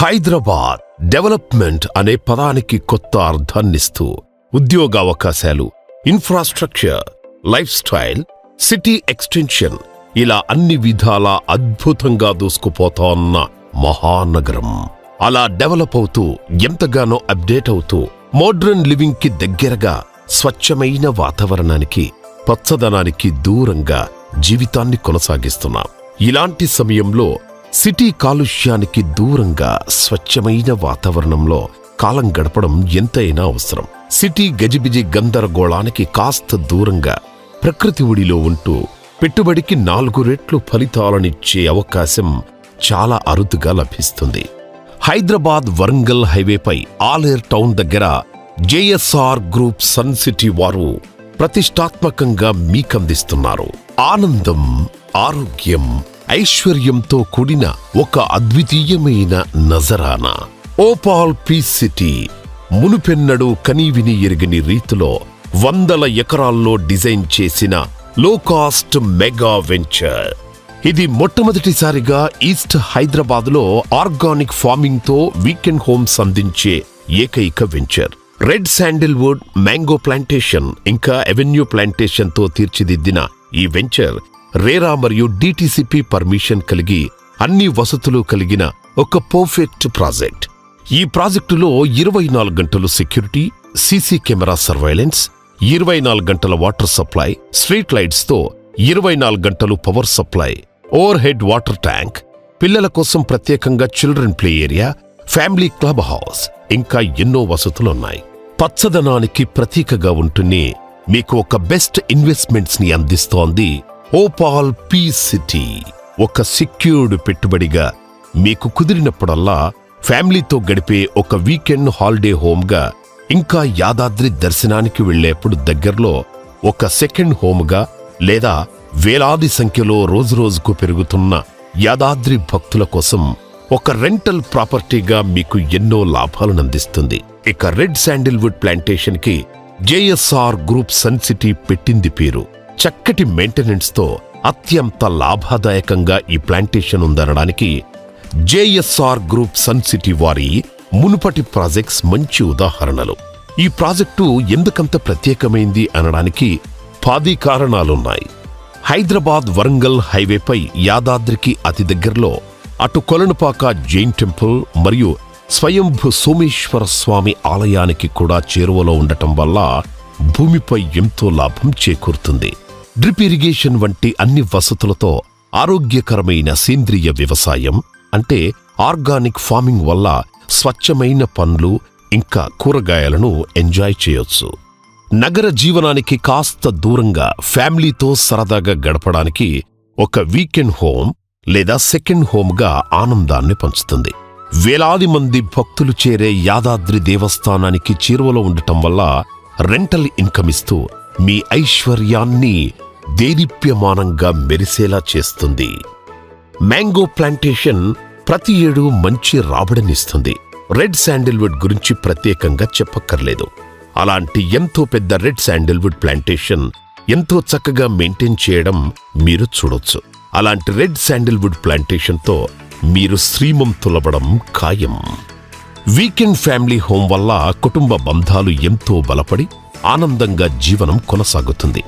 Hyderabad development అనే పదానికి కొత్త అర్థాన్నిస్తూ ఉద్యోగావకాశాలు, infrastructure, lifestyle, city extension ఇలా అన్ని విధాలా అద్భుతంగా దూసుకుపోతోన్న మహానగరం. అలా డెవలప్ అవుతూ ఎంతగానో అప్డేట్ అవుతూ మోడ్రన్ లివింగ్ కి దగ్గరగా స్వచ్ఛమైన వాతావరణానికి, పచ్చదనానికి దూరంగా జీవితాన్ని కొనసాగిస్తున్నాం. ఇలాంటి సమయంలో సిటీ కాలుష్యానికి దూరంగా స్వచ్ఛమైన వాతావరణంలో కాలం గడపడం ఎంతైనా అవసరం. సిటీ గజిబిజి గందరగోళానికి కాస్త దూరంగా ప్రకృతి ఒడిలో ఉంటూ పెట్టుబడికి 4 రెట్లు ఫలితాలనిచ్చే అవకాశం చాలా అరుదుగా లభిస్తుంది. హైదరాబాద్ వరంగల్ హైవేపై ఆలేర్ టౌన్ దగ్గర జేఎస్ఆర్ గ్రూప్ సన్ సిటీ వారు ప్రతిష్టాత్మకంగా మీకందిస్తున్నారు ఆనందం, ఆరోగ్యం, ఐశ్వర్యంతో కూడిన ఒక అద్వితీయమైన నజరానా. ఓపాల్ పీస్ సిటీ మునుపెన్నడూ కనీవిని ఎరుగని రీతిలో 100 ఎకరాల్లో డిజైన్ చేసిన లో కాస్ట్ మెగా వెంచర్. ఇది మొట్టమొదటిసారిగా ఈస్ట్ హైదరాబాద్లో ఆర్గానిక్ ఫార్మింగ్ తో వీకెండ్ హోమ్స్ అందించే ఏకైక venture. Red Sandalwood, mango plantation ఇంకా అవెన్యూ ప్లాంటేషన్ తో తీర్చిదిద్దిన ఈ వెంచర్ రేరా మరియు డిటిసిపి పర్మిషన్ కలిగి అన్ని వసతులు కలిగిన ఒక పర్ఫెక్ట్ ప్రాజెక్ట్. ఈ ప్రాజెక్టులో 24 గంటలు సెక్యూరిటీ, సీసీ కెమెరా సర్వైలెన్స్, 24 గంటల వాటర్ సప్లై, స్ట్రీట్ లైట్స్ తో 24 గంటలు power supply, over head water tank, పిల్లల కోసం ప్రత్యేకంగా children play area, family club house ఇంకా ఎన్నో వసతులున్నాయి. పచ్చదనానికి ప్రతీకగా ఉంటూనే మీకు ఒక బెస్ట్ ఇన్వెస్ట్మెంట్స్ ని అందిస్తోంది ఓపాల్ పీస్ సిటీ. ఒక సెక్యూర్డ్ పెట్టుబడిగా మీకు కుదిరినప్పుడల్లా ఫ్యామిలీతో గడిపే ఒక వీకెండ్ హాలిడే హోమ్గా, ఇంకా యాదాద్రి దర్శనానికి వెళ్లేప్పుడు దగ్గరలో ఒక సెకండ్ హోమ్గా, లేదా వేలాది సంఖ్యలో రోజురోజుకు పెరుగుతున్న యాదాద్రి భక్తుల కోసం ఒక రెంటల్ ప్రాపర్టీగా మీకు ఎన్నో లాభాలనందిస్తుంది. ఇక రెడ్ శాండిల్వుడ్ ప్లాంటేషన్ కి జేఎస్ఆర్ గ్రూప్ సన్ సిటీ పెట్టింది పేరు. చక్కటి మెయింటెనెన్స్ తో అత్యంత లాభదాయకంగా ఈ ప్లాంటేషన్ ఉందనడానికి జేఎస్ఆర్ గ్రూప్ సన్ సిటీ వారి మునుపటి ప్రాజెక్ట్స్ మంచి ఉదాహరణలు. ఈ ప్రాజెక్టు ఎందుకంత ప్రత్యేకమైంది అనడానికి 10 కారణాలున్నాయి. హైదరాబాద్ వరంగల్ హైవేపై యాదాద్రికి అతి దగ్గరలో అటు కొలనుపాక జైన్ టెంపుల్ మరియు స్వయంభు సోమేశ్వర స్వామి ఆలయానికి కూడా చేరువలో ఉండటం వల్ల భూమిపై ఎంతో లాభం చేకూరుతుంది. డ్రిప్ ఇరిగేషన్ వంటి అన్ని వసతులతో ఆరోగ్యకరమైన సేంద్రియ వ్యవసాయం అంటే ఆర్గానిక్ ఫార్మింగ్ వల్ల స్వచ్ఛమైన పండ్లు ఇంకా కూరగాయలను ఎంజాయ్ చేయొచ్చు. నగర జీవనానికి కాస్త దూరంగా ఫ్యామిలీతో సరదాగా గడపడానికి ఒక వీకెండ్ హోమ్ లేదా సెకండ్ హోమ్గా ఆనందాన్ని పంచుతుంది. వేలాది మంది భక్తులు చేరే యాదాద్రి దేవస్థానానికి చేరువలో ఉండటం వల్ల రెంటల్ ఇన్కమ్ ఇస్తూ మీ ఐశ్వర్యాన్ని దేదీప్యమానంగా మెరిసేలా చేస్తుంది. మ్యాంగో ప్లాంటేషన్ ప్రతి ఏడూ మంచి రాబడినిస్తుంది. రెడ్ శాండిల్వుడ్ గురించి ప్రత్యేకంగా చెప్పక్కర్లేదు. అలాంటి ఎంతో పెద్ద రెడ్ శాండిల్వుడ్ ప్లాంటేషన్ ఎంతో చక్కగా మెయింటైన్ చేయడం మీరు చూడొచ్చు. అలాంటి రెడ్ శాండిల్వుడ్ ప్లాంటేషన్తో మీరు శ్రీమంతులవ్వడం ఖాయం. వీకెండ్ ఫ్యామిలీ హోమ్ వల్ల కుటుంబ బంధాలు ఎంతో బలపడి ఆనందంగా జీవనం కొనసాగుతుంది.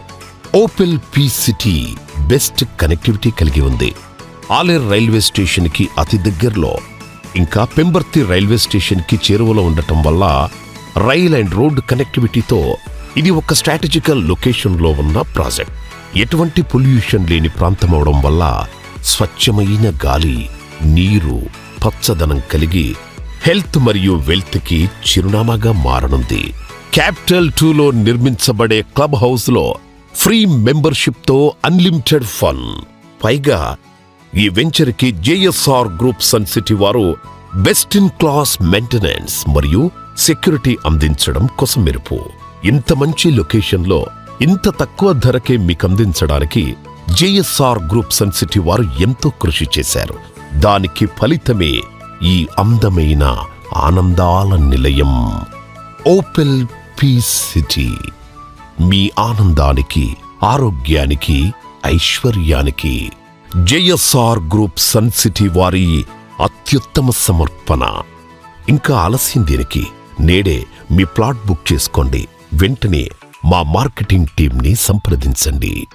Opal peace city best connectivity కలిగి ఉంది. ఆలేర్ రైల్వే స్టేషన్ కి అతి దగ్గరలో, ఇంకా పెంబర్తి రైల్వే స్టేషన్ కి చేరువలో ఉండటం వల్ల రైల్ అండ్ రోడ్ కనెక్టివిటీతో ఇది ఒక స్ట్రాటజికల్ లొకేషన్లో ఉన్న ప్రాజెక్ట్. ఎటువంటి పొల్యూషన్ లేని ప్రాంతమవడం వల్ల స్వచ్ఛమైన గాలి, నీరు, పచ్చదనం కలిగి హెల్త్ మరియు వెల్త్ కి చిరునామాగా మారనుంది. క్యాపిటల్ 2లో నిర్మించబడే క్లబ్ హౌస్ లో ఫ్రీ మెంబర్షిప్ తో అన్లిమిటెడ్ ఫన్. పైగా ఈ వెంచర్ కి జేఎస్ఆర్ గ్రూప్ సన్ సిటీ వారు బెస్ట్ ఇన్ క్లాస్ మెయింటెనెన్స్ మరియు సెక్యూరిటీ అందించడం కోసం మెరుపు. ఇంత మంచి లొకేషన్లో ఇంత తక్కువ ధరకే మీకందించడానికి జేఎస్ఆర్ గ్రూప్ సన్ సిటీ వారు ఎంతో కృషి చేశారు. దానికి ఫలితమే ఈ అందమైన ఆనందాల నిలయం ఓపెల్ పీస్ సిటీ. మీ ఆనందానికి, ఆరోగ్యానికి, ఐశ్వర్యానికి జేఎస్ఆర్ గ్రూప్ సన్ సిటీ వారి అత్యుత్తమ సమర్పణ. ఇంకా ఆలస్యం దేనికి? నేడే మీ ప్లాట్ బుక్ చేసుకోండి. వెంటనే మా మార్కెటింగ్ టీంని సంప్రదించండి.